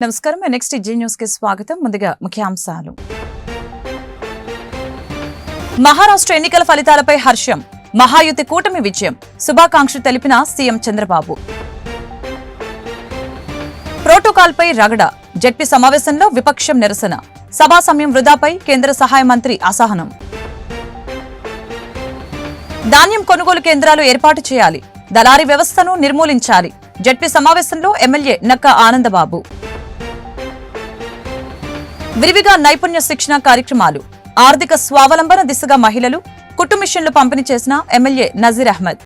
నమస్కారం. Next G news కి స్వాగతం. ముందుగా ముఖ్యాంశాలు. మహారాష్ట్ర ఎన్నికల ఫలితాలపై హర్షం. మహాయుతి కూటమి విజయం. శుభాకాంక్షలు తెలిపిన సీఎం చంద్రబాబు. ప్రోటోకాల్పై రగడ. జెడ్పీ సమావేశంలో విపక్షం నిరసన. సభా సమయం వృధాపై కేంద్ర సహాయ మంత్రి అసహనం. ధాన్యం కొనుగోలు కేంద్రాలు ఏర్పాటు చేయాలి. దళారీ వ్యవస్థను నిర్మూలించాలి. జెడ్పీ సమావేశంలో ఎమ్మెల్యే నక్కా ఆనందబాబు. విరివిగా నైపుణ్య శిక్షణ కార్యక్రమాలు. ఆర్థిక స్వావలంబన దిశగా మహిళలు. కుట్టు మిషన్లు పంపిణీ చేసిన ఎమ్మెల్యే నజీర్ అహ్మద్.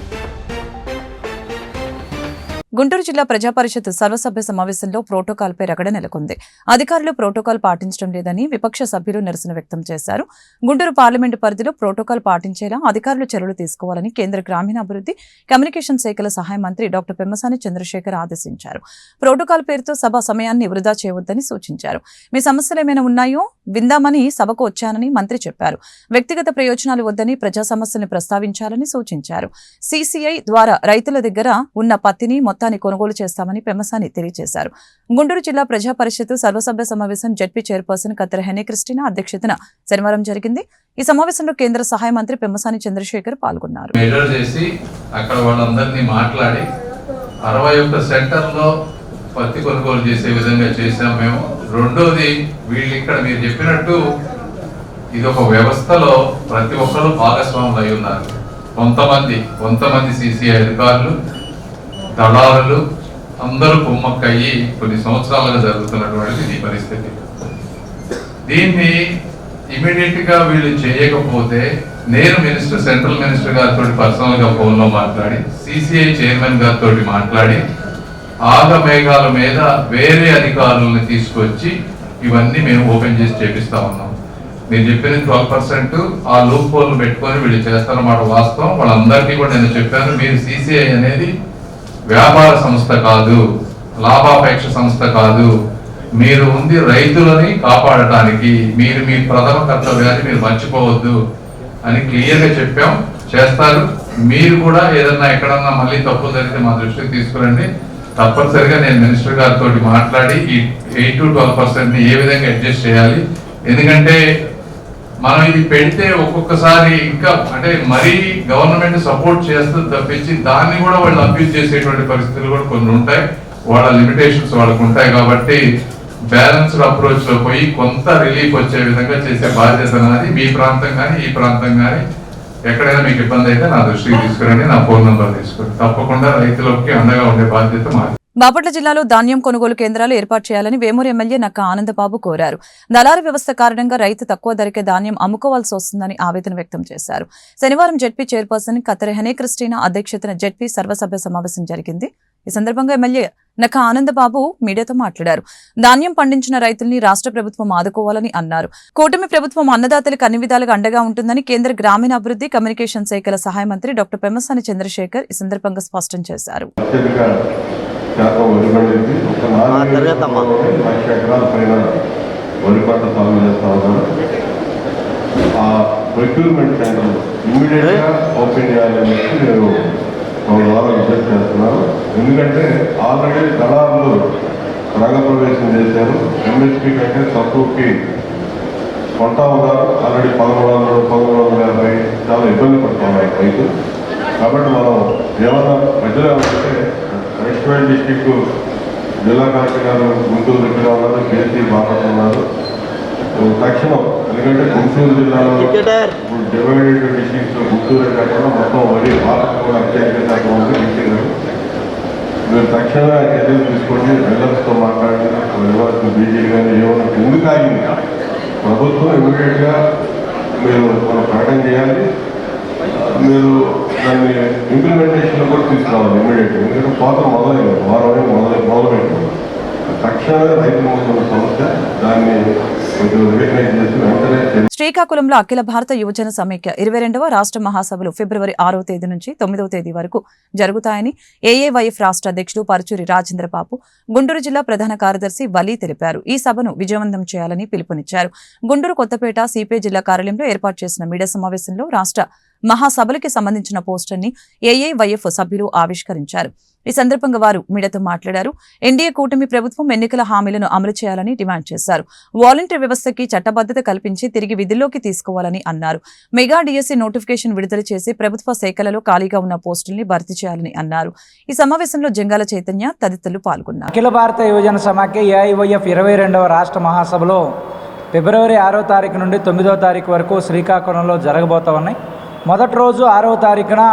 గుంటూరు జిల్లా ప్రజాపరిషత్ సర్వసభ్య సమావేశంలో ప్రోటోకాల్పై రగడ నెలకొంది. అధికారులు ప్రోటోకాల్ పాటించడం లేదని విపక్ష సభ్యులు నిరసన వ్యక్తం చేశారు. గుంటూరు పార్లమెంటు పరిధిలో ప్రోటోకాల్ పాటించేలా అధికారులు చర్యలు తీసుకోవాలని కేంద్ర గ్రామీణాభివృద్ధి కమ్యూనికేషన్ శాఖల సహాయ మంత్రి డాక్టర్ పెమ్మసాని చంద్రశేఖర్ ఆదేశించారు. ప్రోటోకాల్ పేరుతో సభ సమయాన్ని వృధా చేయవద్దని సూచించారు. మీ సమస్యలు ఏమైనా ఉన్నాయో విందామని సభకు వచ్చానని మంత్రి చెప్పారు. వ్యక్తిగత ప్రయోజనాలు వద్దని ప్రజా సమస్యలను ప్రస్తావించాలని సూచించారు. సీసీఐ ద్వారా రైతుల దగ్గర ఉన్న పత్తిని మొత్తాన్ని కొనుగోలు చేస్తామని పెమ్మసాని తెలియజేశారు. గుంటూరు జిల్లా ప్రజా పరిషత్ సర్వసభ్య సమావేశం జెడ్పీ చైర్పర్సన్ కత్తెర హెనీ క్రిస్టినా అధ్యక్షతన శనివారం జరిగింది. ఈ సమావేశంలో కేంద్ర సహాయ మంత్రి పెమ్మసాని చంద్రశేఖర్ పాల్గొన్నారు. 61 సెంటర్లో పత్తి కొనుగోలు చేసే విధంగా చేశాం మేము. రెండోది, వీళ్ళు ఇక్కడ మీరు చెప్పినట్టు ఇది ఒక వ్యవస్థలో ప్రతి ఒక్కరు భాగస్వాములు అయి ఉన్నారు. కొంతమంది సిసిఐ అధికారులు, దళారులు అందరూ కుమ్మక్కయ్యి కొన్ని సంవత్సరాలుగా జరుగుతున్నటువంటిది ఈ పరిస్థితి. దీన్ని ఇమీడియట్ గా వీళ్ళు చేయకపోతే నేను సెంట్రల్ మినిస్టర్ గారితో పర్సనల్ గా ఫోన్ లో మాట్లాడి, సిసిఐ చైర్మన్ గారితో మాట్లాడి ఆగమేఘాల మీద వేరే అధికారులను తీసుకొచ్చి ఇవన్నీ మేము ఓపెన్ చేసి చేపిస్తా ఉన్నాం. మీరు చెప్పిన 12% ఆ లూప్ హోల్ పెట్టుకొని వీళ్ళు చేస్తారన్నమాట వాస్తవం. వాళ్ళందరికీ కూడా నేను చెప్పాను, మీరు సిసిఐ అనేది వ్యాపార సంస్థ కాదు, లాభాపేక్ష సంస్థ కాదు. మీరు ఉంది రైతులని కాపాడటానికి. మీరు మీ ప్రథమ కర్తవ్యాన్ని మీరు మర్చిపోవద్దు అని క్లియర్ గా చెప్పాం. చేస్తారు. మీరు కూడా ఏదన్నా ఎక్కడన్నా మళ్ళీ తప్పు జరిగితే మా దృష్టికి తీసుకురండి. తప్పనిసరిగా నేను మినిస్టర్ గారితో మాట్లాడి ఈ 8 to 12% ఏ విధంగా అడ్జస్ట్ చేయాలి. ఎందుకంటే మనం ఇది పెడితే ఒక్కొక్కసారి ఇంకా అంటే మరీ గవర్నమెంట్ సపోర్ట్ చేస్తుంది తప్పించి దాన్ని కూడా వాళ్ళు అబ్యూజ్ చేసేటువంటి పరిస్థితులు కూడా కొన్ని ఉంటాయి. వాళ్ళ లిమిటేషన్స్ వాళ్ళకు ఉంటాయి. కాబట్టి బ్యాలెన్స్డ్ అప్రోచ్ లో పోయి కొంత రిలీఫ్ వచ్చే విధంగా చేసే బాధ్యత నాది. మీ ప్రాంతం కానీ ఈ ప్రాంతం కానీ ఎక్కడైనా మీకు ఇబ్బంది అయితే నా దృష్టికి తీసుకురండి, నా ఫోన్ నంబర్ తీసుకుని తప్పకుండా రైతులకి అండగా ఉండే బాధ్యత మాది. బాపట్ల జిల్లాలో ధాన్యం కొనుగోలు కేంద్రాలు ఏర్పాటు చేయాలని వేమూరు ఎమ్మెల్యే నక్కా ఆనందబాబు కోరారు. దళారీ వ్యవస్థ కారణంగా రైతు తక్కువ ధరకే ధాన్యం అమ్ముకోవాల్సి వస్తుందని ఆవేదన వ్యక్తం చేశారు. శనివారం జెడ్పీ చైర్పర్సన్ కత్తెర హెనీ క్రిస్టినా అధ్యక్షతన జెడ్పీ సర్వసభ్య సమావేశం జరిగింది. ఈ సందర్భంగా ఎమ్మెల్యే నక్కా ఆనందబాబు మీడియాతో మాట్లాడారు. ధాన్యం పండించిన రైతుల్ని రాష్ట్ర ప్రభుత్వం ఆదుకోవాలని అన్నారు. కూటమి ప్రభుత్వం అన్నదాతలకు అన్ని విధాలుగా అండగా ఉంటుందని కేంద్ర గ్రామీణాభివృద్ధి కమ్యూనికేషన్ శాఖల సహాయ మంత్రి డాక్టర్ పెమ్మసాని చంద్రశేఖర్ ఈ సందర్భంగా స్పష్టం చేశారు. ఎందుకంటే ఆల్రెడీ దళారులు రంగప్రవేశం చేశారు. ఎంఎస్పీ కంటే తక్కువకి కొంటా ఉన్నారు. ఆల్రెడీ 1150 చాలా ఇబ్బంది పడుతూ ఉన్నారు రైతు. కాబట్టి మనం ఏమన్నా మధ్యలో ఏమంటే వెస్ట్ డిస్టిక్ జిల్లా కలెక్టర్ గారు గుంటూరు దగ్గర ఉన్నారు, కేసీ బాపట్ల ఉన్నారు. తక్షణం ఎందుకంటే గుంటూరు జిల్లాలో ఇప్పుడు డివైడెడ్ డిస్ట్రిక్ట్స్ గుంటూరు కాకుండా మొత్తం వరి బాపట్ల కూడా అత్యధిక శాతం ఉంది. డిస్టిక్ మీరు తక్షణమే చర్యలు తీసుకోండి. వెల్డర్స్తో మాట్లాడి ఇవ్వాల్సిన బీజీ కానీ ఏమన్నా ఎందుకు ఆగింది ప్రభుత్వం ఇమీడియట్గా మీరు మనం ప్రకటన చేయాలి. మీరు దాన్ని ఇంప్లిమెంటేషన్ కూడా తీసుకురావాలి ఇమీడియట్గా. ఎందుకంటే కోత మొదలైంది, వారం మొదలుపెట్టింది. తక్షణమే రైతుల ముందు సమస్య దాన్ని శ్రీకాకుళంలో అఖిల భారత యువజన సమైక్య 22వ రాష్ట్ర మహాసభలు ఫిబ్రవరి 6వ తేదీ నుంచి 9వ తేదీ వరకు జరుగుతాయని ఏఏవైఎఫ్ రాష్ట్ర అధ్యక్షుడు పరుచూరి రాజేంద్రబాబు, గుంటూరు జిల్లా ప్రధాన కార్యదర్శి వలీ తెలిపారు. ఈ సభను విజయవంతం చేయాలని పిలుపునిచ్చారు. గుంటూరు కొత్తపేట సిపిఐ జిల్లా కార్యాలయంలో ఏర్పాటు చేసిన మీడియా సమావేశంలో రాష్ట్ర మహాసభలకి సంబంధించిన పోస్టర్ని ఏఏవైఎఫ్ సభ్యులు ఆవిష్కరించారు. ఈ సందర్భంగా వారు మీడియాతో మాట్లాడారు. ఎన్డీఏ కూటమి ప్రభుత్వం ఎన్నికల హామీలను అమలు చేయాలని డిమాండ్ చేశారు. వాలంటీర్ వ్యవస్థకి చట్టబద్ధత కల్పించి తిరిగి విధుల్లోకి తీసుకోవాలని అన్నారు. మెగా డిఎస్సీ నోటిఫికేషన్ విడుదల చేసి ప్రభుత్వ శాఖలలో ఖాళీగా ఉన్న పోస్టుల్ని భర్తీ చేయాలని అన్నారు. ఈ సమావేశంలో జంగాల చైతన్య తదితరులు పాల్గొన్నారు. అఖిల భారత యువజన సమాఖ్య ఏఐవైఎఫ్ 22వ రాష్ట్ర మహాసభలో ఫిబ్రవరి 6వ తారీఖు నుండి 9వ తారీఖు వరకు శ్రీకాకుళంలో జరగబోతా ఉన్నాయి. మొదటి రోజు 6వ తారీఖున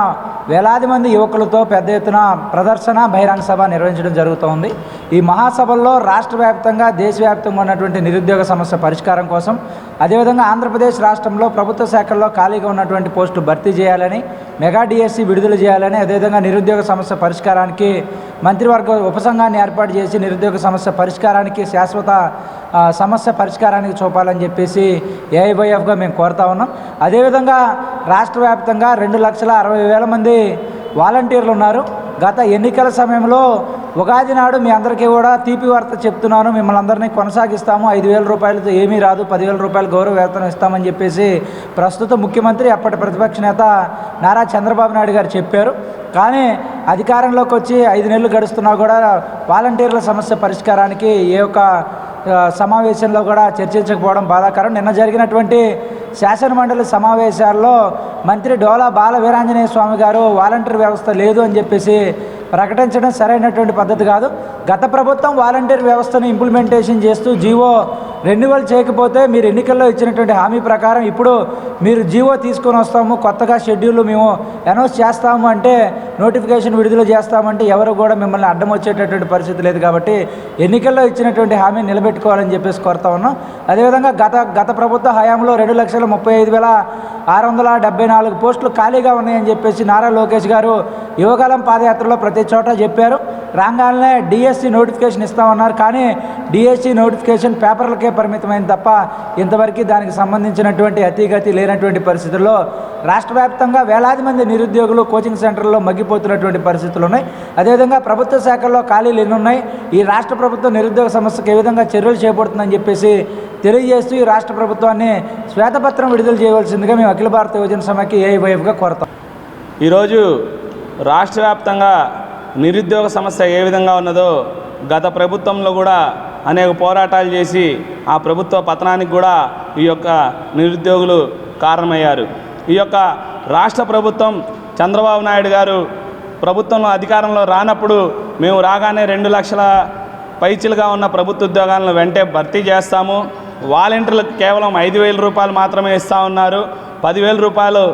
వేలాది మంది యువకులతో పెద్ద ఎత్తున ప్రదర్శన బహిరంగ సభ నిర్వహించడం జరుగుతోంది. ఈ మహాసభల్లో రాష్ట్ర వ్యాప్తంగా దేశవ్యాప్తంగా ఉన్నటువంటి నిరుద్యోగ సమస్య పరిష్కారం కోసం, అదేవిధంగా ఆంధ్రప్రదేశ్ రాష్ట్రంలో ప్రభుత్వ శాఖల్లో ఖాళీగా ఉన్నటువంటి పోస్టులు భర్తీ చేయాలని, మెగా డిఎస్సీ విడుదల చేయాలని, అదేవిధంగా నిరుద్యోగ సమస్య పరిష్కారానికి మంత్రివర్గ ఉపసంఘాన్ని ఏర్పాటు చేసి నిరుద్యోగ సమస్య పరిష్కారానికి శాశ్వత సమస్య పరిష్కారానికి చూపాలని చెప్పేసి ఏఐవైఎఫ్గా మేము కోరుతా ఉన్నాం. అదేవిధంగా రాష్ట్ర వ్యాప్తంగా 2,60,000 మంది వాలంటీర్లు ఉన్నారు. గత ఎన్నికల సమయంలో ఉగాది నాడు మీ అందరికీ కూడా తీపి వార్త చెప్తున్నాను, మిమ్మల్ని అందరినీ కొనసాగిస్తాము, 5,000 రూపాయలతో ఏమీ రాదు, 10,000 రూపాయలు గౌరవ వేతనం ఇస్తామని చెప్పేసి ప్రస్తుత ముఖ్యమంత్రి అప్పటి ప్రతిపక్ష నేత నారా చంద్రబాబు నాయుడు గారు చెప్పారు. కానీ అధికారంలోకి వచ్చి 5 నెలలు గడుస్తున్నా కూడా వాలంటీర్ల సమస్య పరిష్కారానికి ఏ ఒక్క సమావేశంలో కూడా చర్చించకపోవడం బాధాకరం. నిన్న జరిగినటువంటి శాసనమండలి సమావేశాల్లో మంత్రి డోలా బాల వీరాంజనేయ స్వామి గారు వాలంటీర్ వ్యవస్థ లేదు అని చెప్పేసి ప్రకటించడం సరైనటువంటి పద్ధతి కాదు. గత ప్రభుత్వం వాలంటీర్ వ్యవస్థను ఇంప్లిమెంటేషన్ చేస్తూ జీవో రెన్యువల్ చేయకపోతే మీరు ఎన్నికల్లో ఇచ్చినటువంటి హామీ ప్రకారం ఇప్పుడు మీరు జీవో తీసుకొని వస్తాము, కొత్తగా షెడ్యూల్ మేము అనౌన్స్ చేస్తాము అంటే, నోటిఫికేషన్ విడుదల చేస్తామంటే ఎవరు కూడా మిమ్మల్ని అడ్డం వచ్చేటటువంటి పరిస్థితి లేదు. కాబట్టి ఎన్నికల్లో ఇచ్చినటువంటి హామీ నిలబెట్టుకోవాలని చెప్పేసి కోరుతా ఉన్నాం. అదేవిధంగా గత ప్రభుత్వ హయాంలో 2,35,674 పోస్టులు ఖాళీగా ఉన్నాయని చెప్పేసి నారా లోకేష్ గారు యువగలం పాదయాత్రలో ప్రతి చోట చెప్పారు. రాగానే డిఎస్సీ నోటిఫికేషన్ ఇస్తామన్నారు. కానీ డిఎస్సీ నోటిఫికేషన్ పేపర్లకే పరిమితమైంది తప్ప ఇంతవరకు దానికి సంబంధించినటువంటి అతిగతి లేనటువంటి పరిస్థితుల్లో రాష్ట్ర వ్యాప్తంగా వేలాది మంది నిరుద్యోగులు కోచింగ్ సెంటర్లో మగ్గిపోతున్నటువంటి పరిస్థితులు ఉన్నాయి. అదేవిధంగా ప్రభుత్వ శాఖల్లో ఖాళీలు ఎన్ని ఉన్నాయి, ఈ రాష్ట్ర ప్రభుత్వం నిరుద్యోగ సమస్యకు ఏ విధంగా చర్యలు చేపడుతుందని చెప్పేసి తెలియజేస్తూ ఈ రాష్ట్ర ప్రభుత్వాన్ని శ్వేతపత్రం విడుదల చేయవలసిందిగా మేము అఖిల భారత యువజన సమాఖ్య ఏఐవైఎఫ్గా కోరుతాం. ఈరోజు రాష్ట్ర వ్యాప్తంగా నిరుద్యోగ సమస్య ఏ విధంగా ఉన్నదో గత ప్రభుత్వంలో కూడా అనేక పోరాటాలు చేసి ఆ ప్రభుత్వ పతనానికి కూడా ఈ యొక్క నిరుద్యోగులు కారణమయ్యారు. ఈ యొక్క రాష్ట్ర ప్రభుత్వం చంద్రబాబు నాయుడు గారు ప్రభుత్వంలో అధికారంలో రానప్పుడు మేము రాగానే 2 లక్షల పైచిలుగా ఉన్న ప్రభుత్వ ఉద్యోగాలను వెంటనే భర్తీ చేస్తాము, వాలంటీర్లకు కేవలం 5,000 రూపాయలు మాత్రమే ఇస్తూ ఉన్నారు, 10,000 రూపాయలు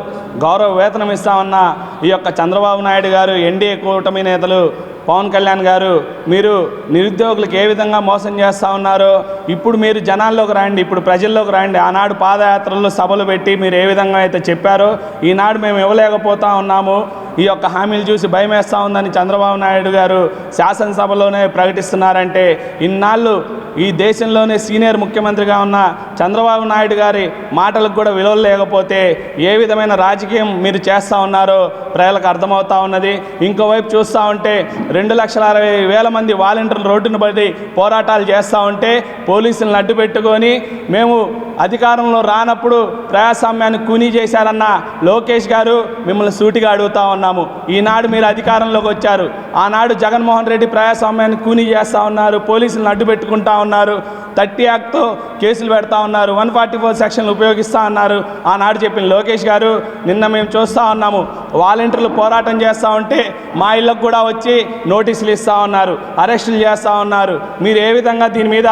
గౌరవ వేతనం ఇస్తామన్న ఈ యొక్క చంద్రబాబు నాయుడు గారు, ఎన్డీఏ కూటమి నేతలు పవన్ కళ్యాణ్ గారు మీరు నిరుద్యోగులకు ఏ విధంగా మోసం చేస్తూ ఉన్నారో ఇప్పుడు మీరు జనాల్లోకి రండి, ఇప్పుడు ప్రజల్లోకి రండి. ఆనాడు పాదయాత్రల్లో సభలు పెట్టి మీరు ఏ విధంగా అయితే చెప్పారో ఈనాడు మేము ఇవ్వలేకపోతా ఉన్నాము, ఈ యొక్క హామీలు చూసి భయం వేస్తూ ఉందని చంద్రబాబు నాయుడు గారు శాసనసభలోనే ప్రకటిస్తున్నారంటే, ఇన్నాళ్ళు ఈ దేశంలోనే సీనియర్ ముఖ్యమంత్రిగా ఉన్న చంద్రబాబు నాయుడు గారి మాటలకు కూడా విలువలు లేకపోతే ఏ విధమైన రాజకీయం మీరు చేస్తూ ఉన్నారో ప్రజలకు అర్థమవుతూ ఉన్నది. ఇంకోవైపు చూస్తూ ఉంటే 2,60,000 మంది వాలంటీర్లు రోడ్డును పడి పోరాటాలు చేస్తూ ఉంటే పోలీసులను అడ్డు పెట్టుకొని మేము అధికారంలో రానప్పుడు ప్రజాస్వామ్యాన్ని కూనీ చేశారన్న లోకేష్ గారు మిమ్మల్ని సూటిగా అడుగుతూ ఉన్నాము. ఈనాడు మీరు అధికారంలోకి వచ్చారు, ఆనాడు జగన్మోహన్ రెడ్డి ప్రజాస్వామ్యాన్ని కూనీ చేస్తూ ఉన్నారు, పోలీసులను అడ్డు పెట్టుకుంటా ఉన్నారు, 30 యాక్ట్తో కేసులు పెడతా ఉన్నారు, 144 సెక్షన్లు ఉపయోగిస్తూ ఉన్నారు. ఆనాడు చెప్పిన లోకేష్ గారు నిన్న మేము చూస్తూ ఉన్నాము, వాలంటీర్లు పోరాటం చేస్తూ ఉంటే మా ఇళ్ళకు కూడా వచ్చి నోటీసులు ఇస్తూ ఉన్నారు, అరెస్టులు చేస్తూ ఉన్నారు. మీరు ఏ విధంగా దీని మీద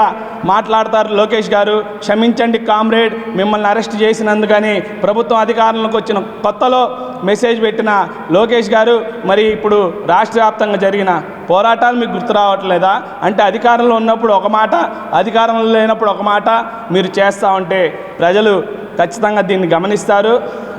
మాట్లాడతారు లోకేష్ గారు? క్షమించండి కామ్రేడ్, మిమ్మల్ని అరెస్ట్ చేసినందుకని ప్రభుత్వం అధికారంలోకి వచ్చిన కొత్తలో మెసేజ్ పెట్టిన లోకేష్ గారు మరి ఇప్పుడు రాష్ట్ర వ్యాప్తంగా జరిగిన పోరాటాలు మీకు గుర్తు రావట్లేదా? అంటే అధికారంలో ఉన్నప్పుడు ఒక మాట, అధికారంలో లేనప్పుడు ఒక మాట మీరు చేస్తూ ఉంటే ప్రజలు ఖచ్చితంగా దీన్ని గమనిస్తారు.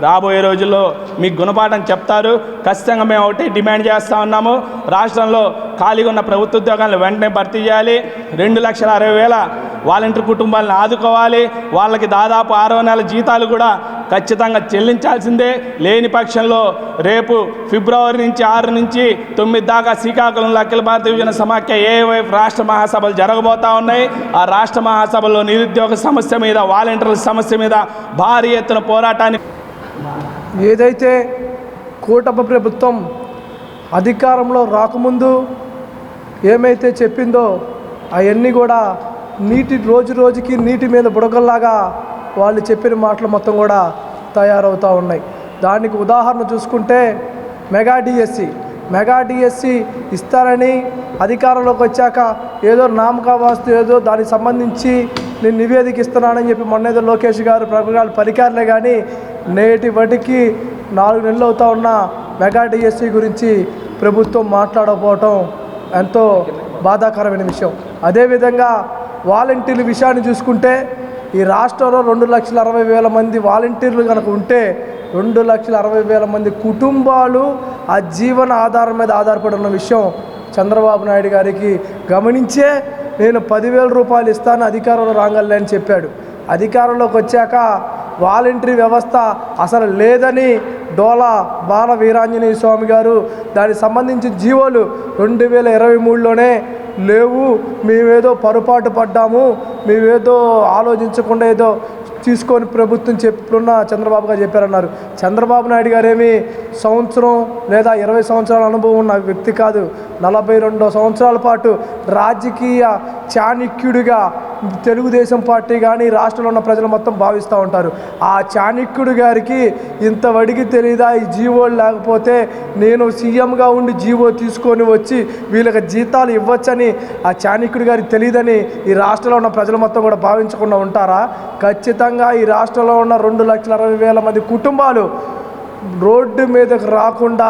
రాబోయే రోజుల్లో మీకు గుణపాఠం చెప్తారు. ఖచ్చితంగా మేము ఒకటి డిమాండ్ చేస్తూ ఉన్నాము, రాష్ట్రంలో ఖాళీగా ఉన్న ప్రభుత్వ ఉద్యోగాలను వెంటనే భర్తీ చేయాలి, 2,60,000 వాలంటీర్ కుటుంబాలను ఆదుకోవాలి, వాళ్ళకి దాదాపు 6వ నెల జీతాలు కూడా ఖచ్చితంగా చెల్లించాల్సిందే. లేని పక్షంలో రేపు ఫిబ్రవరి నుంచి 6 నుంచి 9 దాకా శ్రీకాకుళంలో అఖిల భారత యువజన సమాఖ్య ఏఐవైఎఫ్ రాష్ట్ర మహాసభలు జరగబోతూ ఉన్నాయి. ఆ రాష్ట్ర మహాసభలో నిరుద్యోగ సమస్య మీద, వాలంటీర్ల సమస్య మీద భారీ ఎత్తున పోరాటాన్ని ఏదైతే కూటమి ప్రభుత్వం అధికారంలో రాకముందు ఏమైతే చెప్పిందో అవన్నీ కూడా రోజు రోజుకి నీటి మీద బుడగల్లాగా వాళ్ళు చెప్పిన మాటలు మొత్తం కూడా తయారవుతూ ఉన్నాయి. దానికి ఉదాహరణ చూసుకుంటే మెగా డిఎస్సి ఇస్తారని అధికారంలోకి వచ్చాక ఏదో నామకావాస్తు ఏదో దానికి సంబంధించి నేను నివేదిక ఇస్తున్నానని చెప్పి మొన్నేదో లోకేష్ గారు ప్రభుత్వాలు పలికారులే కానీ నేటి వాటికి 4 నెలలు అవుతా ఉన్న మెగా డిఎస్సి గురించి ప్రభుత్వం మాట్లాడకపోవటం ఎంతో బాధాకరమైన విషయం. అదేవిధంగా వాలంటీర్ల విషయాన్ని చూసుకుంటే ఈ రాష్ట్రంలో 2,60,000 మంది వాలంటీర్లు కనుక ఉంటే 2,60,000 మంది కుటుంబాలు ఆ జీవన ఆధారం మీద ఆధారపడి ఉన్న విషయం చంద్రబాబు నాయుడు గారికి గమనించే నేను 10,000 రూపాయలు ఇస్తాను అధికారంలో రాగలే అని చెప్పాడు. అధికారంలోకి వచ్చాక వాలంటరీ వ్యవస్థ అసలు లేదని డోలా బాల వీరాంజనేయ స్వామి గారు దానికి సంబంధించిన జీవోలు 2023లోనే లేవు, మేమేదో పొరపాటు పడ్డాము, మేమేదో ఆలోచించకుండా ఏదో తీసుకొని ప్రభుత్వం చెప్పుకున్న చంద్రబాబు గారు చెప్పారన్నారు. చంద్రబాబు నాయుడు గారేమి సంవత్సరం లేదా 20 సంవత్సరాల అనుభవం ఉన్న వ్యక్తి కాదు. 42 సంవత్సరాల పాటు రాజకీయ చాణక్యుడిగా తెలుగుదేశం పార్టీ కానీ రాష్ట్రంలో ఉన్న ప్రజలు మొత్తం భావిస్తూ ఉంటారు. ఆ చాణక్యుడి గారికి ఇంత వడికి తెలీదా ఈ జీవోలు లేకపోతే నేను సీఎంగా ఉండి జీవో తీసుకొని వచ్చి వీళ్ళకి జీతాలు ఇవ్వచ్చని ఆ చాణక్యుడి గారికి తెలియదని ఈ రాష్ట్రంలో ఉన్న ప్రజలు మొత్తం కూడా భావించకుండా ఉంటారా? ఖచ్చితంగా ఈ రాష్ట్రంలో ఉన్న 2,60,000 మంది కుటుంబాలు రోడ్డు మీదకు రాకుండా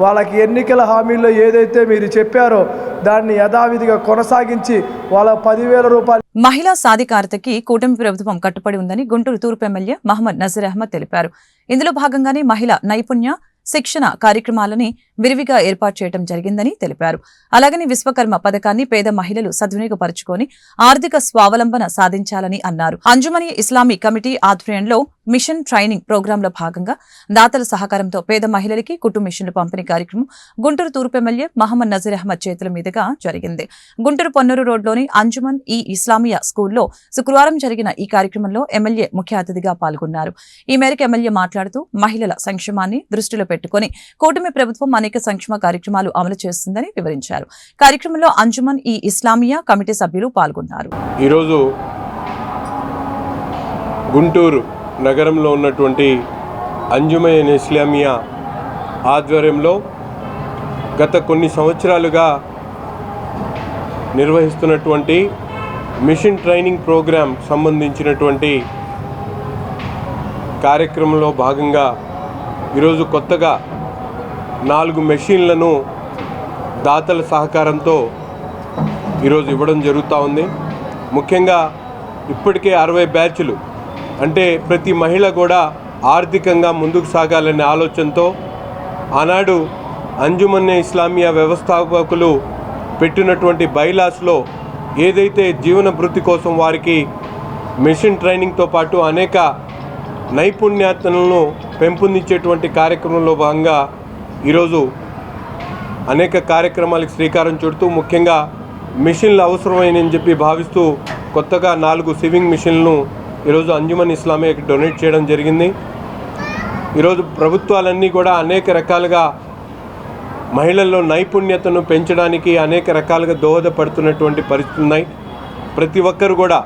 వాళ్ళకి ఎన్నికల హామీల్లో ఏదైతే మీరు చెప్పారో దాన్ని యథావిధిగా కొనసాగించి వాళ్ళ 10,000 రూపాయలు. మహిళా సాధికారతకి కూటమి ప్రభుత్వం కట్టుబడి ఉందని గుంటూరు తూర్పు ఎమ్మెల్యే మహమ్మద్ నజీర్ అహ్మద్ తెలిపారు. ఇందులో భాగంగానే మహిళా నైపుణ్య శిక్షణ కార్యక్రమాలని విరివిగా ఏర్పాటు చేయడం జరిగిందని తెలిపారు. అలాగని విశ్వకర్మ పథకాన్ని పేద మహిళలు సద్వినియోగపరుచుకొని ఆర్థిక స్వావలంబన సాధించాలని అన్నారు. అంజుమనీ ఇస్లామీ కమిటీ ఆధ్వర్యంలో మిషన్ ట్రైనింగ్ ప్రోగ్రాంలో భాగంగా దాతల సహకారంతో పేద మహిళలకి కుటుంబ మిషన్లు పంపిణీ కార్యక్రమం గుంటూరు తూర్పు ఎమ్మెల్యే మహమ్మద్ నజీర్ అహ్మద్ చేతుల మీదుగా జరిగింది. గుంటూరు పొన్నూరు రోడ్లోని అంజుమన్ ఈ ఇస్లామియా స్కూల్లో శుక్రవారం జరిగిన ఈ కార్యక్రమంలో ఎమ్మెల్యే ముఖ్య అతిథిగా పాల్గొన్నారు. ఈ మేరకు ఎమ్మెల్యే మాట్లాడుతూ మహిళల సంక్షేమాన్ని దృష్టిలో పెట్టుకుని కూటమి ప్రభుత్వం అనేక సంక్షేమ కార్యక్రమాలు అమలు చేస్తుందని వివరించారు. కార్యక్రమంలో అంజుమన్ ఈ ఇస్లామియా కమిటీ సభ్యులు పాల్గొన్నారు. ఈరోజు గుంటూరు నగరంలో ఉన్నటువంటి అంజుమన్ ఇస్లామియా ఆధ్వర్యంలో గత కొన్ని సంవత్సరాలుగా నిర్వహిస్తున్నటువంటి మిషన్ ట్రైనింగ్ ప్రోగ్రాం సంబంధించినటువంటి కార్యక్రమంలో భాగంగా ఈరోజు కొత్తగా 4 మెషిన్లను దాతల సహకారంతో ఈరోజు ఇవ్వడం జరుగుతూ ఉంది. ముఖ్యంగా ఇప్పటికే 60 బ్యాచ్లు అంటే ప్రతి మహిళ కూడా ఆర్థికంగా ముందుకు సాగాలనే ఆలోచనతో ఆనాడు అంజుమన్ ఇస్లామియా వ్యవస్థాపకులు పెట్టినటువంటి బైలాస్లో ఏదైతే జీవన భృతి కోసం వారికి మిషన్ ట్రైనింగ్తో పాటు అనేక నైపుణ్యతలను పెంపొందించేటువంటి కార్యక్రమంలో భాగంగా ఈరోజు అనేక కార్యక్రమాలకు శ్రీకారం చుడుతూ ముఖ్యంగా మిషన్లు అవసరమైనని చెప్పి భావిస్తూ కొత్తగా 4 సివింగ్ మిషన్లను ఈరోజు అంజుమన్ ఇస్లామియాకి డొనేట్ చేయడం జరిగింది. ఈరోజు ప్రభుత్వాలన్నీ కూడా అనేక రకాలుగా మహిళల్లో నైపుణ్యతను పెంచడానికి అనేక రకాలుగా దోహదపడుతున్నటువంటి పరిస్థితులు ఉన్నాయి. ప్రతి ఒక్కరు కూడా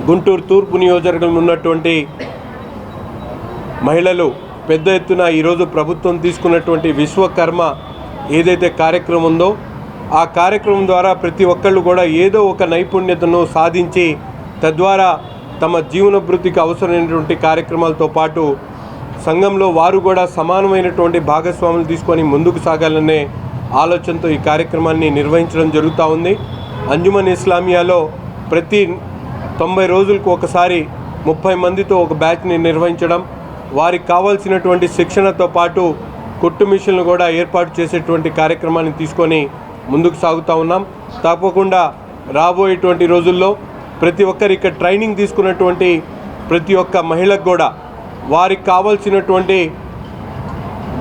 గుంటూరు తూర్పు నియోజకవర్గంలో ఉన్నటువంటి మహిళలు పెద్ద ఎత్తున ఈరోజు ప్రభుత్వం తీసుకున్నటువంటి విశ్వకర్మ ఏదైతే కార్యక్రమం ఉందో ఆ కార్యక్రమం ద్వారా ప్రతి ఒక్కళ్ళు కూడా ఏదో ఒక నైపుణ్యతను సాధించి తద్వారా తమ జీవన భృతికి అవసరమైనటువంటి కార్యక్రమాలతో పాటు సంఘంలో వారు కూడా సమానమైనటువంటి భాగస్వాములు తీసుకొని ముందుకు సాగాలనే ఆలోచనతో ఈ కార్యక్రమాన్ని నిర్వహించడం జరుగుతూ ఉంది. అంజుమన్ ఇస్లామియాలో ప్రతి 90 రోజులకు ఒకసారి 30 మందితో ఒక బ్యాచ్ని నిర్వహించడం, వారికి కావాల్సినటువంటి శిక్షణతో పాటు కుట్టు మిషన్లు కూడా ఏర్పాటు చేసేటువంటి కార్యక్రమాన్ని తీసుకొని ముందుకు సాగుతూ ఉన్నాం. తప్పకుండా రాబోయేటువంటి రోజుల్లో ప్రతి ఒక్కరు ఇక్కడ ట్రైనింగ్ తీసుకున్నటువంటి ప్రతి ఒక్క మహిళకు కూడా వారికి కావాల్సినటువంటి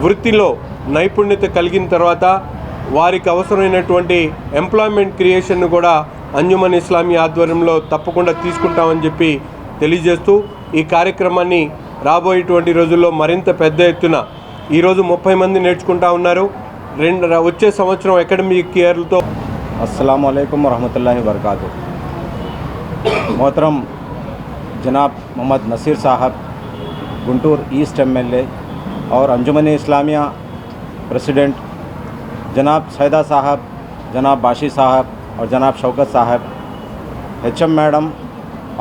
వృత్తిలో నైపుణ్యత కలిగిన తర్వాత వారికి అవసరమైనటువంటి ఎంప్లాయ్మెంట్ క్రియేషన్ను కూడా అంజుమన్ ఇస్లామీ ఆధ్వర్యంలో తప్పకుండా తీసుకుంటామని చెప్పి తెలియజేస్తూ ఈ కార్యక్రమాన్ని రాబోయేటువంటి రోజుల్లో మరింత పెద్ద ఎత్తున ఈరోజు 30 మంది నేర్చుకుంటా ఉన్నారు. వచ్చే సంవత్సరం అకాడమిక్ ఇయర్తో अस्सलाम वालेकुम रहमतुल्लाहि वबरकातुहू। मोहतरम जनाब मोहम्मद नसीर साहब गुंटूर ईस्ट एमएलए और अंजुमन इस्लामिया प्रेसिडेंट जनाब सैदा साहब, जनाब बाशी साहब और जनाब शौकत साहब, HM मैडम,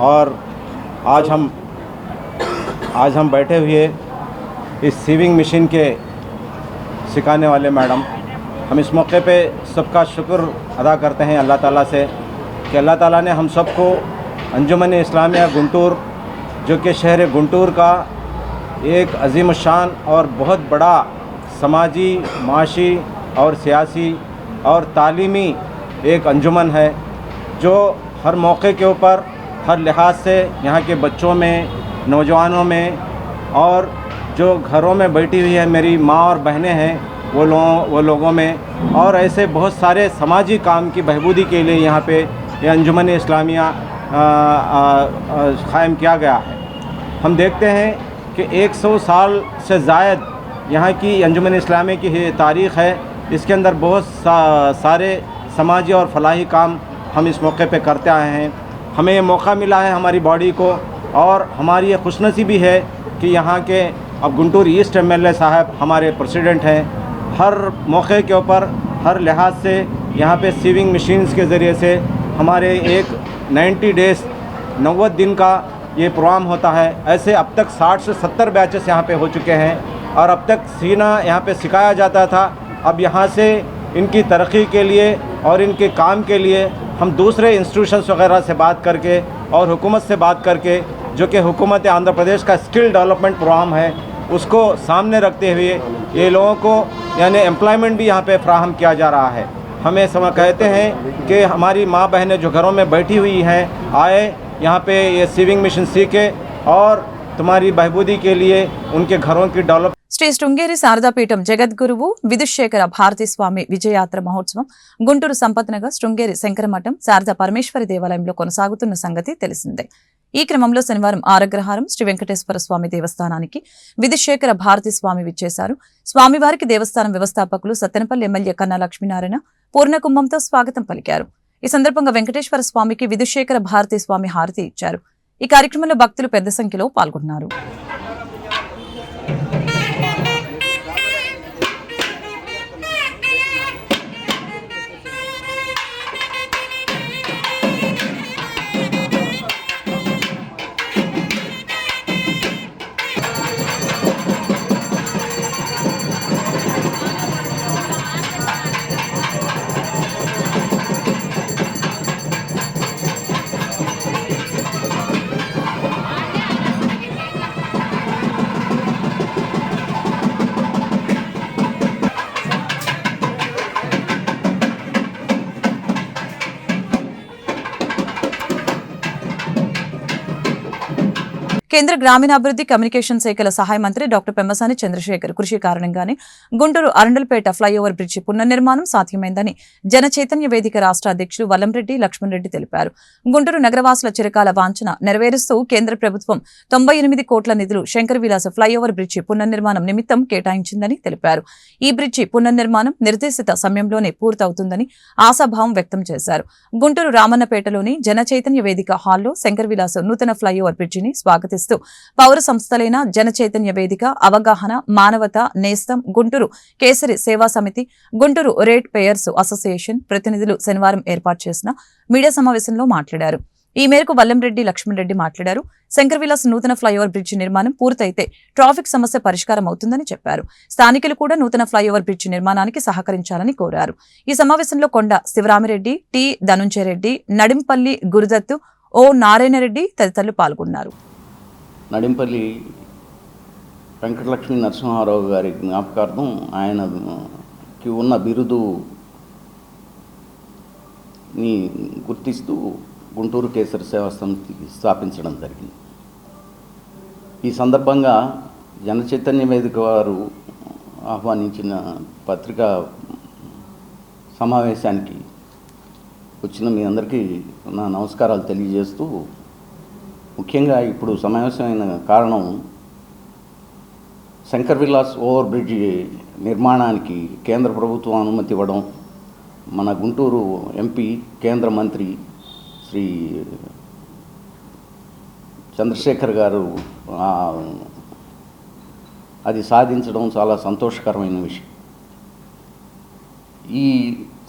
और आज हम बैठे हुए इस सीविंग मशीन के सिखाने वाले मैडम, हम इस मौके पे सबका शुक्र अदा करते हैं अल्लाह ताला से कि अल्लाह ताला ने हम सबको अंजुमन इस्लामिया गुंटूर, जो कि शहर गुंटूर का एक अजीम शान और बहुत बड़ा समाजी, माशी और सियासी और तालीमी एक अंजुमन है, जो हर मौके के ऊपर हर लिहाज से यहाँ के बच्चों में, नौजवानों में और जो घरों में बैठी हुई है मेरी माँ और बहनें हैं वो लोगों में, और ऐसे बहुत सारे समाजी काम की बहबूदी के लिए यहाँ पे ये अंजुमन इस्लामिया कायम किया गया है। हम देखते हैं कि 100 साल से ज़ायद यहाँ की अंजुमन इस्लामिया की तारीख़ है। इसके अंदर बहुत सारे समाजी और फलाही काम हम इस मौके पे करते आए हैं। हमें ये मौका मिला है हमारी बॉडी को, और हमारी ये खुशनसीबी है कि यहाँ के अब गुंटूर ईस्ट MLA साहब हमारे प्रेसिडेंट हैं। हर मौके के ऊपर हर लिहाज से यहाँ पे सीविंग मशीन्स के ज़रिए से हमारे एक 90 डेज़ 90 दिन का ये प्रोग्राम होता है। ऐसे अब तक 60 से 70 बैचेस यहाँ पे हो चुके हैं, और अब तक सीना यहाँ पे सिखाया जाता था। अब यहाँ से इनकी तरक्की के लिए और इनके काम के लिए हम दूसरे इंस्टीट्यूशंस वगैरह से बात करके और हुकूमत से बात करके, जो कि हुकूमत आंध्र प्रदेश का स्किल डेवलपमेंट प्रोग्राम है, उसको सामने रखते हुए ये लोगों को यानी एम्प्लॉयमेंट भी यहाँ पे फ्राहम किया जा रहा है। हमें कहते हैं कि हमारी माँ बहनें जो घरों में बैठी हुई हैं, आए यहाँ पे ये सीविंग मशीन सीखे और तुम्हारी बहबूदी के लिए उनके घरों की डेवलप। శ్రీ శృంగేరి శారదాపీఠం జగద్గురువు విదుశేఖర భారతీ స్వామి విజయయాత్ర మహోత్సవం గుంటూరు సంపత్నగర్ శృంగేరి శంకరమఠం శారదా పరమేశ్వరి దేవాలయంలో కొనసాగుతున్న సంగతి తెలిసిందే. ఈ క్రమంలో శనివారం ఆరగ్రహారం శ్రీ వెంకటేశ్వర స్వామి దేవస్థానానికి విదుశేఖర భారతీ స్వామి విచ్చేశారు. స్వామివారికి దేవస్థానం వ్యవస్థాపకులు సత్తెనపల్లి ఎమ్మెల్యే కన్నా లక్ష్మీనారాయణ పూర్ణకుంభంతో స్వాగతం పలికారు. ఈ సందర్భంగా వెంకటేశ్వర స్వామికి విదుశేఖర భారతీ స్వామి హారతి ఇచ్చారు. ఈ కార్యక్రమంలో భక్తులు పెద్ద సంఖ్యలో పాల్గొన్నారు. కేంద్ర గ్రామీణాభివృద్ధి కమ్యూనికేషన్ శాఖల సహాయ మంత్రి డాక్టర్ పెమ్మసాని చంద్రశేఖర్ కృషి కారణంగానే గుంటూరు అరండల్పేట ఫ్లైఓవర్ బ్రిడ్జి పునర్నిర్మాణం సాధ్యమైందని జనచైతన్య వేదిక రాష్ట్ర అధ్యక్షులు వల్లంరెడ్డి లక్ష్మణ్ రెడ్డి తెలిపారు. గుంటూరు నగరవాసుల చిరకాల వాంఛన నెరవేరుస్తూ కేంద్ర ప్రభుత్వం 98 కోట్ల నిధులు శంకర్ విలాస్ ఫ్లైఓవర్ బ్రిడ్జి పునర్నిర్మాణం నిమిత్తం కేటాయించిందని తెలిపారు. ఈ బ్రిడ్జి పునర్నిర్మాణం నిర్దేశిత సమయంలోనే పూర్తవుతుందని ఆశాభావం వ్యక్తం చేశారు. గుంటూరు రామన్నపేటలోని జనచైతన్య వేదిక హాల్లో శంకర్ విలాస్ నూతన ఫ్లైఓవర్ బ్రిడ్జిని స్వాగతిస్తూ పౌర సంస్థలైన జనచైతన్య వేదిక, అవగాహన, మానవత, నేస్తం, గుంటూరు కేసరి సేవా సమితి, గుంటూరు రేట్ పేయర్స్ అసోసియేషన్ ప్రతినిధులు శనివారం ఏర్పాటు చేసిన మీడియా సమావేశంలో మాట్లాడారు. ఈ మేరకు వల్లంరెడ్డి లక్ష్మణ్ రెడ్డి మాట్లాడారు. శంకర్ విలాస్ నూతన ఫ్లైఓవర్ బ్రిడ్జి నిర్మాణం పూర్తయితే ట్రాఫిక్ సమస్య పరిష్కారం అవుతుందని చెప్పారు. స్థానికులు కూడా నూతన ఫ్లైఓవర్ బ్రిడ్జి నిర్మాణానికి సహకరించాలని కోరారు. ఈ సమావేశంలో కొండ శివరామిరెడ్డి, టి ధనుంజయ రెడ్డి, నడింపల్లి గురుదత్తు, ఓ నారాయణరెడ్డి తదితరులు పాల్గొన్నారు. నడింపల్లి వెంకటలక్ష్మి నరసింహారావు గారి జ్ఞాపకార్థం ఆయనకి ఉన్న బిరుదుని గుర్తిస్తూ గుంటూరు కేసరి సేవా సమితికి స్థాపించడం జరిగింది. ఈ సందర్భంగా జనచైతన్య వేదిక వారు ఆహ్వానించిన పత్రికా సమావేశానికి వచ్చిన మీ అందరికీ నా నమస్కారాలు తెలియజేస్తూ, ముఖ్యంగా ఇప్పుడు సమావేశమైన కారణం శంకర్ విలాస్ ఓవర్ బ్రిడ్జి నిర్మాణానికి కేంద్ర ప్రభుత్వం అనుమతి ఇవ్వడం, మన గుంటూరు ఎంపీ కేంద్ర మంత్రి శ్రీ చంద్రశేఖర్ గారు అది సాధించడం చాలా సంతోషకరమైన విషయం. ఈ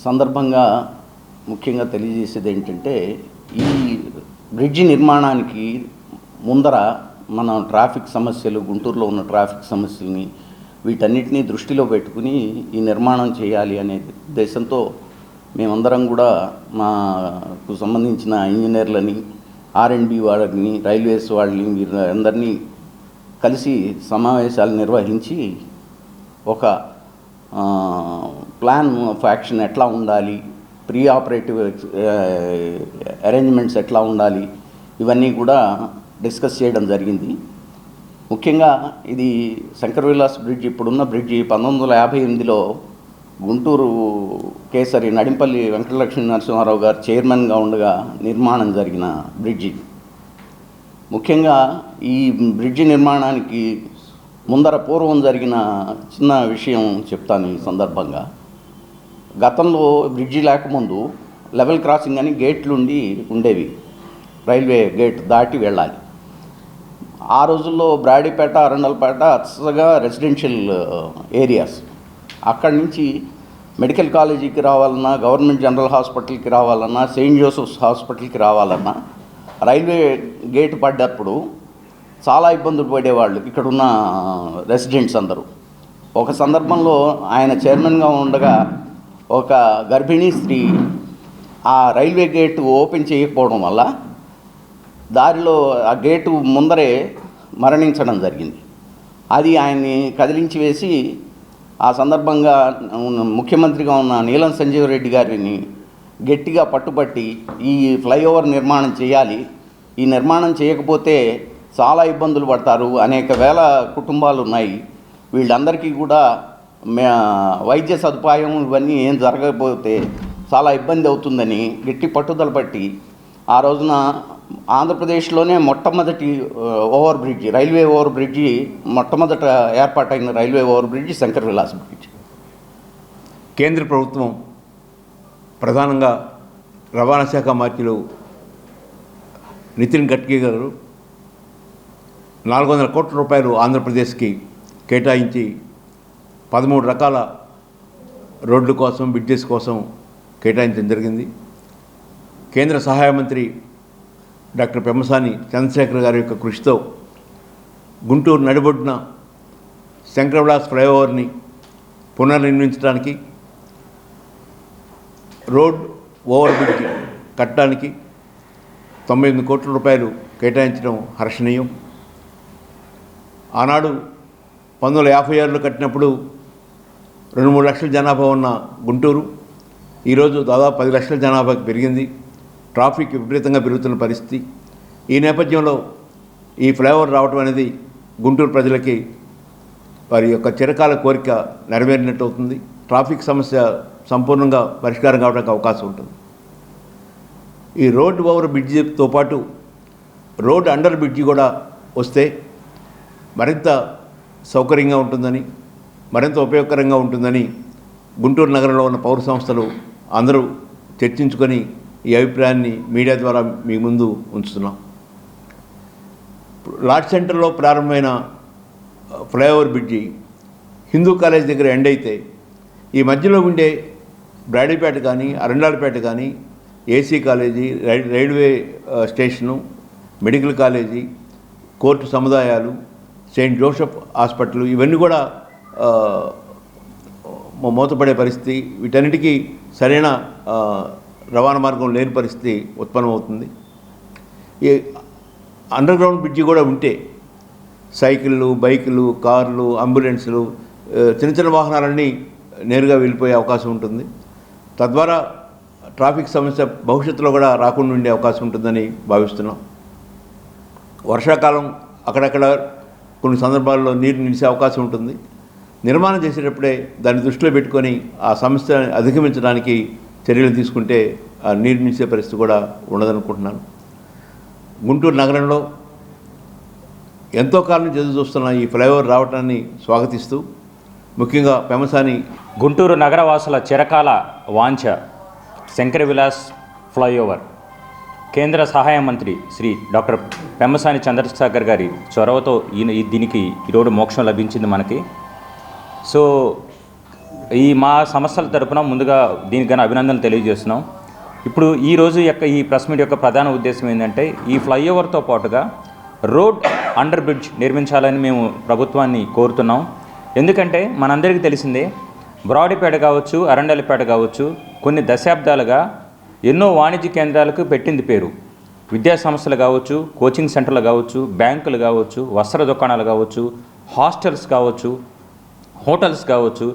సందర్భంగా ముఖ్యంగా తెలియజేసేది ఏంటంటే, ఈ బ్రిడ్జి నిర్మాణానికి ముందర మన ట్రాఫిక్ సమస్యలు, గుంటూరులో ఉన్న ట్రాఫిక్ సమస్యల్ని వీటన్నిటినీ దృష్టిలో పెట్టుకుని ఈ నిర్మాణం చేయాలి అనే ఉద్దేశంతో మేమందరం కూడా మాకు సంబంధించిన ఇంజనీర్లని, R&B వాళ్ళని, రైల్వేస్ వాళ్ళని, వీరందరినీ కలిసి సమావేశాలు నిర్వహించి ఒక ప్లాన్ ఆఫ్ యాక్షన్ ఎట్లా ఉండాలి, ప్రీ ఆపరేటివ్ అరేంజ్మెంట్స్ ఎట్లా ఉండాలి, ఇవన్నీ కూడా డిస్కస్ చేయడం జరిగింది. ముఖ్యంగా ఇది శంకర్ విలాస్ బ్రిడ్జ్, ఇప్పుడున్న బ్రిడ్జి 1958లో గుంటూరు కేసరి నడింపల్లి వెంకటలక్ష్మీ నరసింహారావు గారు చైర్మన్గా ఉండగా నిర్మాణం జరిగిన బ్రిడ్జి. ముఖ్యంగా ఈ బ్రిడ్జి నిర్మాణానికి ముందర పూర్వం జరిగిన చిన్న విషయం చెప్తాను ఈ సందర్భంగా. గతంలో బ్రిడ్జి లేకముందు లెవెల్ క్రాసింగ్ అని గేట్లు ఉండేవి, రైల్వే గేట్ దాటి వెళ్ళాలి. ఆ రోజుల్లో బ్రాడీపేట, అరండల్పేట అచ్చగా రెసిడెన్షియల్ ఏరియాస్. అక్కడి నుంచి మెడికల్ కాలేజీకి రావాలన్నా, గవర్నమెంట్ జనరల్ హాస్పిటల్కి రావాలన్నా, సెయింట్ జోసెఫ్స్ హాస్పిటల్కి రావాలన్నా రైల్వే గేట్ పడ్డప్పుడు చాలా ఇబ్బందులు పడేవాళ్ళు ఇక్కడున్న రెసిడెంట్స్ అందరూ. ఒక సందర్భంలో ఆయన చైర్మన్గా ఉండగా ఒక గర్భిణీ స్త్రీ ఆ రైల్వే గేటు ఓపెన్ చేయకపోవడం వల్ల దారిలో ఆ గేటు ముందరే మరణించడం జరిగింది. అది ఆయన్ని కదిలించి వేసి ఆ సందర్భంగా ముఖ్యమంత్రిగా ఉన్న నీలం సంజీవ్ రెడ్డి గారిని గట్టిగా పట్టుబట్టి ఈ ఫ్లైఓవర్ నిర్మాణం చేయాలి, ఈ నిర్మాణం చేయకపోతే చాలా ఇబ్బందులు పడతారు, అనేక వేల కుటుంబాలు ఉన్నాయి, వీళ్ళందరికీ కూడా వైద్య సదుపాయం ఇవన్నీ ఏం జరగకపోతే చాలా ఇబ్బంది అవుతుందని గట్టి పట్టుదల పట్టి ఆ రోజున ఆంధ్రప్రదేశ్లోనే మొట్టమొదటి over bridge, railway over bridge, మొట్టమొదట ఏర్పాటైన railway over bridge Shankar Vilas bridge. కేంద్ర ప్రభుత్వం ప్రధానంగా రవాణా శాఖ మంత్రులు నితిన్ గడ్కరీ గారు 400 కోట్ల రూపాయలు ఆంధ్రప్రదేశ్కి కేటాయించి 13 రకాల రోడ్ల కోసం, బ్రిడ్జెస్ కోసం కేటాయించడం జరిగింది. కేంద్ర సహాయ మంత్రి డాక్టర్ పెమ్మసాని చంద్రశేఖర్ గారి యొక్క కృషితో గుంటూరు నడిబొడ్డున శంకర్ విలాస్ ఫ్లైఓవర్ని పునర్నిర్మించడానికి, రోడ్ ఓవర్ బ్రిడ్జ్ కట్టడానికి 98 కోట్ల రూపాయలు కేటాయించడం హర్షణీయం. ఆనాడు 1956లో కట్టినప్పుడు 2-3 లక్షల జనాభా ఉన్న గుంటూరు ఈరోజు దాదాపు 10 లక్షల జనాభాకి పెరిగింది. ట్రాఫిక్ విపరీతంగా పెరుగుతున్న పరిస్థితి. ఈ నేపథ్యంలో ఈ ఫ్లైఓవర్ రావడం అనేది గుంటూరు ప్రజలకి వారి యొక్క చిరకాల కోరిక నెరవేరినట్టు అవుతుంది. ట్రాఫిక్ సమస్య సంపూర్ణంగా పరిష్కారం కావడానికి అవకాశం ఉంటుంది. ఈ రోడ్ ఓవర్ బ్రిడ్జితో పాటు రోడ్ అండర్ బ్రిడ్జి కూడా వస్తే మరింత సౌకర్యంగా ఉంటుందని, మరింత ఉపయోగకరంగా ఉంటుందని గుంటూరు నగరంలో ఉన్న పౌర సంస్థలు అందరూ చర్చించుకొని ఈ అభిప్రాయాన్ని మీడియా ద్వారా మీ ముందు ఉంచుతున్నాం. లార్డ్ సెంటర్లో ప్రారంభమైన ఫ్లైఓవర్ బ్రిడ్జి హిందూ కాలేజ్ దగ్గర ఎండ్ అయితే ఈ మధ్యలో ఉండే బ్రాడీపేట కానీ, అరండాలపేట కానీ, AC college, railway station, medical college, court సముదాయాలు, సెయింట్ జోసెఫ్ హాస్పిటల్ ఇవన్నీ కూడా మూతపడే పరిస్థితి. వీటన్నిటికీ సరైన రవాణా మార్గం లేని పరిస్థితి ఉత్పన్నమవుతుంది. ఈ అండర్ గ్రౌండ్ బ్రిడ్జి కూడా ఉంటే సైకిళ్ళు, బైకులు, కార్లు, అంబులెన్సులు, చిన్న చిన్న వాహనాలన్నీ నేరుగా వెళ్ళిపోయే అవకాశం ఉంటుంది. తద్వారా ట్రాఫిక్ సమస్య భవిష్యత్తులో కూడా రాకుండా ఉండే అవకాశం ఉంటుందని భావిస్తున్నాం. వర్షాకాలం అక్కడక్కడ కొన్ని సందర్భాల్లో నీరు నిలిచే అవకాశం ఉంటుంది. నిర్మాణం చేసేటప్పుడే దాన్ని దృష్టిలో పెట్టుకొని ఆ సమస్యను అధిగమించడానికి చర్యలు తీసుకుంటే ఆ నీరు నిలిచే పరిస్థితి కూడా ఉండదనుకుంటున్నాను. గుంటూరు నగరంలో ఎంతో కాలం నుంచి ఎదురు చూస్తున్న ఈ ఫ్లైఓవర్ రావటాన్ని స్వాగతిస్తూ ముఖ్యంగా పెమసాని గుంటూరు నగరవాసుల చిరకాల వాంఛ శంకర విలాస్ ఫ్లైఓవర్ కేంద్ర సహాయ మంత్రి శ్రీ డాక్టర్ పెమ్మసాని చంద్రశేఖర్ గారి చొరవతో దీనికి ఈరోజు మోక్షం లభించింది మనకి. సో మా సంస్థల తరపున ముందుగా దీనికి గాను అభినందనలు తెలియజేస్తున్నాం. ఇప్పుడు ఈరోజు ఈ ప్రెస్ మీట్ యొక్క ప్రధాన ఉద్దేశం ఏంటంటే ఈ ఫ్లైఓవర్తో పాటుగా రోడ్ అండర్ బ్రిడ్జ్ నిర్మించాలని మేము ప్రభుత్వాన్ని కోరుతున్నాం. ఎందుకంటే మనందరికీ తెలిసిందే, బ్రాడీపేట కావచ్చు, అరండలపేట కావచ్చు, కొన్ని దశాబ్దాలుగా ఎన్నో వాణిజ్య కేంద్రాలకు పెట్టింది పేరు. విద్యా సంస్థలు కావచ్చు, కోచింగ్ సెంటర్లు కావచ్చు, బ్యాంకులు కావచ్చు, వస్త్ర దుకాణాలు కావచ్చు, హాస్టల్స్ కావచ్చు, హోటల్స్ కావచ్చు,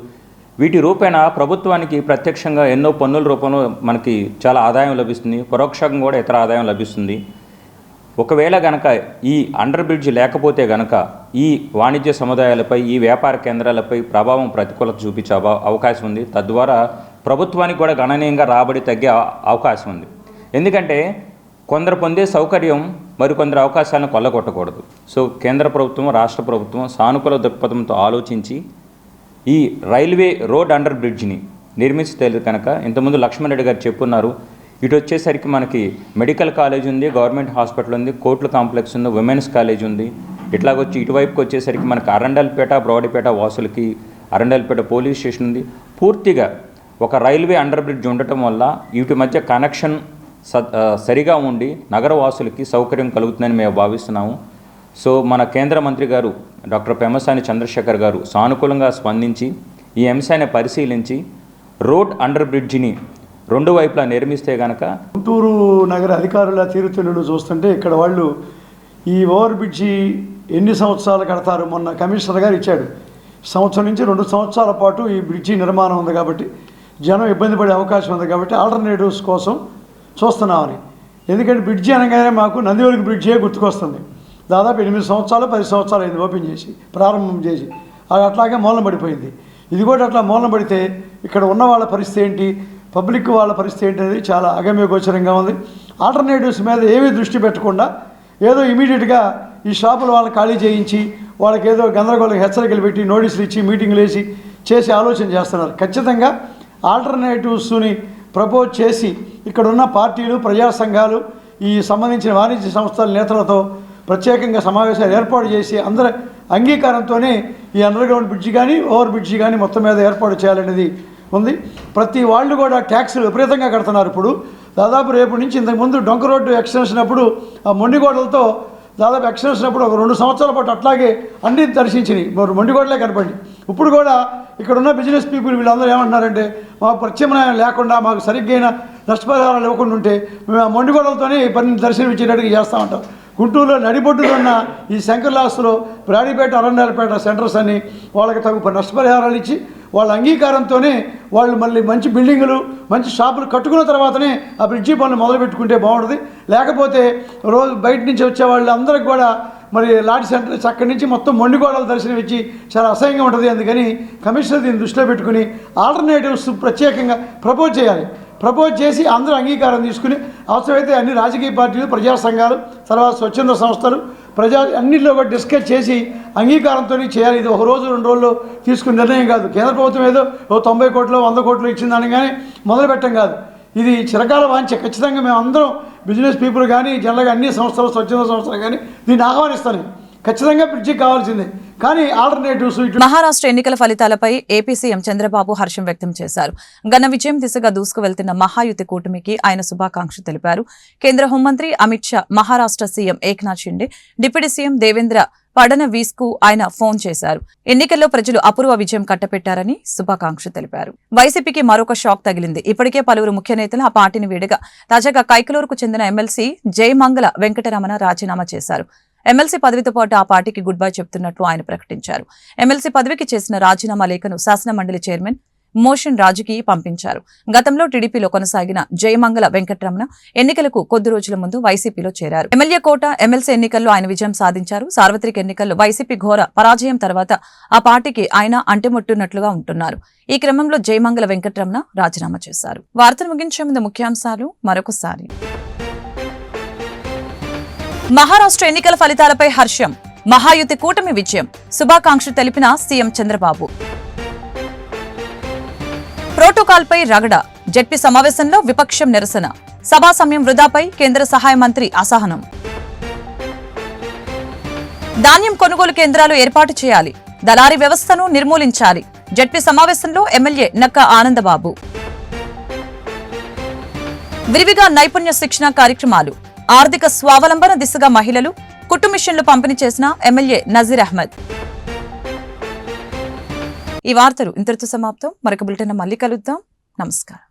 వీటి రూపేణ ప్రభుత్వానికి ప్రత్యక్షంగా ఎన్నో పన్నుల రూపంలో మనకి చాలా ఆదాయం లభిస్తుంది, పరోక్షంగా కూడా ఇతర ఆదాయం లభిస్తుంది. ఒకవేళ గనక ఈ అండర్ బ్రిడ్జ్ లేకపోతే గనక ఈ వాణిజ్య సముదాయాలపై, ఈ వ్యాపార కేంద్రాలపై ప్రభావం ప్రతికూలత చూపించే అవకాశం ఉంది. తద్వారా ప్రభుత్వానికి కూడా గణనీయంగా రాబడి తగ్గే అవకాశం ఉంది. ఎందుకంటే కొందరు పొందే సౌకర్యం మరికొందరు అవకాశాలను కొల్లగొట్టకూడదు. సో కేంద్ర ప్రభుత్వం, రాష్ట్ర ప్రభుత్వం సానుకూల దృక్పథంతో ఆలోచించి ఈ రైల్వే రోడ్ అండర్ బ్రిడ్జ్ని నిర్మిస్తే కనుక, ఇంతకుముందు లక్ష్మణ్ రెడ్డి గారు చెప్పున్నారు, ఇటు వచ్చేసరికి మనకి మెడికల్ కాలేజ్ ఉంది, గవర్నమెంట్ హాస్పిటల్ ఉంది, కోర్టుల కాంప్లెక్స్ ఉంది, ఉమెన్స్ కాలేజ్ ఉంది. ఇట్లాగొచ్చి ఇటువైపుకి వచ్చేసరికి మనకి అరండల్పేట, బ్రాడీపేట వాసులకి అరండల్పేట పోలీస్ స్టేషన్ ఉంది. పూర్తిగా ఒక రైల్వే అండర్ బ్రిడ్జ్ ఉండటం వల్ల వీటి మధ్య కనెక్షన్ సరిగా ఉండి నగరవాసులకి సౌకర్యం కలుగుతుందని మేము భావిస్తున్నాము. సో మన కేంద్ర మంత్రి గారు డాక్టర్ పెమ్మసాని చంద్రశేఖర్ గారు సానుకూలంగా స్పందించి ఈ అంశాన్ని పరిశీలించి రోడ్ అండర్ బ్రిడ్జిని రెండు వైపులా నిర్మిస్తే కనుక గుంటూరు నగర అధికారుల తీరుతెన్నులు చూస్తుంటే ఇక్కడ వాళ్ళు ఈ ఓవర్ బ్రిడ్జి ఎన్ని సంవత్సరాలు కడతారు, మొన్న కమిషనర్ గారు ఇచ్చాడు, సంవత్సరం నుంచి 2 సంవత్సరాల పాటు ఈ బ్రిడ్జి నిర్మాణం ఉంది కాబట్టి జనం ఇబ్బంది పడే అవకాశం ఉంది కాబట్టి ఆల్టర్నేటివ్స్ కోసం చూస్తున్నామని. ఎందుకంటే బ్రిడ్జి అనగానే మాకు నందివెలుగు బ్రిడ్జే గుర్తుకొస్తుంది. దాదాపు 8 సంవత్సరాలు 10 సంవత్సరాలు అయింది ఓపెన్ చేసి, ప్రారంభం చేసి. అది అట్లాగే మూలన పడిపోయింది. ఇది కూడా అట్లా మూలన పడితే ఇక్కడ ఉన్న వాళ్ళ పరిస్థితి ఏంటి, పబ్లిక్ వాళ్ళ పరిస్థితి ఏంటి అనేది చాలా అగమ్య గోచరంగా ఉంది. ఆల్టర్నేటివ్స్ మీద ఏమీ దృష్టి పెట్టకుండా ఏదో ఇమీడియట్గా ఈ షాపులు వాళ్ళని ఖాళీ చేయించి వాళ్ళకి ఏదో గందరగోళం హెచ్చరికలు పెట్టి నోటీసులు ఇచ్చి మీటింగ్లు వేసి చేసి ఆలోచన చేస్తున్నారు. ఖచ్చితంగా ఆల్టర్నేటివ్స్ని ప్రపోజ్ చేసి ఇక్కడున్న పార్టీలు, ప్రజా సంఘాలు, ఈ సంబంధించిన వాణిజ్య సంస్థల నేతలతో ప్రత్యేకంగా సమావేశాలు ఏర్పాటు చేసి అందరి అంగీకారంతోనే ఈ అండర్గ్రౌండ్ బ్రిడ్జి కానీ ఓవర్ బ్రిడ్జి కానీ మొత్తం మీద ఏర్పాటు చేయాలనేది ఉంది. ప్రతి వాళ్ళు కూడా ట్యాక్సులు విపరీతంగా కడుతున్నారు. ఇప్పుడు దాదాపు రేపు నుంచి, ఇంతకుముందు డొంక రోడ్డు ఎక్స్టెన్షన్ అప్పుడు ఆ మొండిగోడలతో దాదాపు ఎక్స్టెన్షన్ అప్పుడు ఒక 2 సంవత్సరాల పాటు అట్లాగే అన్ని దర్శించినాయి, మొండిగోడలే కనపడి. ఇప్పుడు కూడా ఇక్కడ ఉన్న బిజినెస్ పీపుల్ వీళ్ళందరూ ఏమంటున్నారంటే, మాకు ప్రత్యామ్నాయం లేకుండా, మాకు సరిగ్గైన నష్టపరిహారాలు ఇవ్వకుండా ఉంటే మేము ఆ మొండిగోడలతోనే ఈ పని దర్శనం ఇచ్చేటట్టుగా చేస్తామంటాం. గుంటూరులో నడిబొడ్డులో ఉన్న ఈ శంకర్లాస్లో బ్రాడీపేట, అరండాలపేట సెంటర్స్ అని వాళ్ళకి తగు నష్టపరిహారాలు ఇచ్చి వాళ్ళ అంగీకారంతోనే వాళ్ళు మళ్ళీ మంచి బిల్డింగులు, మంచి షాపులు కట్టుకున్న తర్వాతనే ఆ బ్రిడ్జి పనులు మొదలు పెట్టుకుంటే బాగుంటుంది. లేకపోతే రోజు బయట నుంచి వచ్చే వాళ్ళు అందరికి కూడా మరి లాడ్జ్ సెంటర్స్ అక్కడి నుంచి మొత్తం మొండిగోడలు దర్శనం ఇచ్చి చాలా అసహ్యంగా ఉంటుంది. అందుకని కమిషనర్ దీన్ని దృష్టిలో పెట్టుకుని ఆల్టర్నేటివ్స్ ప్రత్యేకంగా ప్రపోజ్ చేయాలి. ప్రపోజ్ చేసి అందరూ అంగీకారం తీసుకుని అవసరమైతే అన్ని రాజకీయ పార్టీలు, ప్రజా సంఘాలు, తర్వాత స్వచ్ఛంద సంస్థలు, అన్నింటిలో కూడా డిస్కస్ చేసి అంగీకారంతో చేయాలి. ఇది ఒక రోజు 2 రోజుల్లో తీసుకునే నిర్ణయం కాదు. కేంద్ర ప్రభుత్వం ఏదో 90 కోట్లు 100 కోట్లు ఇచ్చిందని కానీ మొదలుపెట్టం కాదు. ఇది చిరకాల వాంఛ. ఖచ్చితంగా మేము అందరం బిజినెస్ పీపుల్ కానీ, జనరల్గా అన్ని సంస్థలు, స్వచ్ఛంద సంస్థలు కానీ దీన్ని ఆహ్వానిస్తాను. ఖచ్చితంగా బ్రిడ్జి కావాల్సిందే, కానీ ఆల్టర్నేటివ్స్. మహారాష్ట్ర ఎన్నికల ఫలితాలపై ఏపీ సీఎం చంద్రబాబు హర్షం వ్యక్తం చేశారు. ఘన విజయం దిశగా దూసుకువెళ్తున్న మహాయుతి కూటమికి ఆయన శుభాకాంక్షలు తెలిపారు. కేంద్ర హోంమంత్రి Amit Shah, Maharashtra CM Eknath Shinde, deputy CM Devendra Fadnavis కు ఆయన ఫోన్ చేశారు. ఎన్నికల్లో ప్రజలు అపూర్వ విజయం కట్టపెట్టారని శుభాకాంక్షలు తెలిపారు. వైసీపీకి మరొక షాక్ తగిలింది. ఇప్పటికే పలువురు ముఖ్య నేతలు ఆ పార్టీని వీడగా తాజాగా కైకలూరుకు చెందిన ఎమ్మెల్సీ జయమంగళ వెంకటరమణ రాజీనామా చేశారు. ఎమ్మెల్సీ పదవితో పాటు ఆ పార్టీకి గుడ్ బై చెప్తున్నట్లు ఆయన ప్రకటించారు. ఎమ్మెల్సీ పదవికి చేసిన రాజీనామా లేఖను శాసన మండలి చైర్మన్ మోషన్ రాజుకి పంపించారు. గతంలో టీడీపీలో కొనసాగిన జయమంగళ వెంకటరమణ ఎన్నికలకు కొద్ది రోజుల ముందు వైసీపీలో చేరారు. ఎమ్మెల్యే కోట, ఎమ్మెల్సీ ఎన్నికల్లో ఆయన విజయం సాధించారు. సార్వత్రిక ఎన్నికల్లో వైసీపీ ఘోర పరాజయం తర్వాత ఆ పార్టీకి ఆయన అంటిముట్టున్నట్లుగా ఉంటున్నారు. ఈ క్రమంలో జయమంగళ వెంకటరమణ రాజీనామా చేశారు. వార్తలు ముగించే ముందు ముఖ్యాంశాలు మరొకసారి. మహారాష్ట్ర ఎన్నికల ఫలితాలపై హర్షం, మహాయుతి కూటమి విజయం, శుభాకాంక్షలు తెలిపిన సీఎం చంద్రబాబు. ప్రోటోకాల్పై రగడ, జెడ్పీ సమావేశంలో విపక్షం నిరసన, సభా సమయం వృధాపై కేంద్ర సహాయ మంత్రి అసహనం. ధాన్యం కొనుగోలు కేంద్రాలు ఏర్పాటు చేయాలి, దళారీ వ్యవస్థను నిర్మూలించాలి, జెడ్పీ సమావేశంలో ఎమ్మెల్యే నక్క ఆనందబాబు. విరివిగా నైపుణ్య శిక్షణ కార్యక్రమాలు, ఆర్థిక స్వావలంబన దిశగా మహిళలు, కుట్టు మిషన్లు పంపిణీ చేసిన ఎమ్మెల్యే నజీర్ అహ్మద్. ఈ వార్తలు ఇంతటితో సమాప్తం. మరొక బులెటిన్ మళ్ళీ కలుద్దాం. నమస్కారం.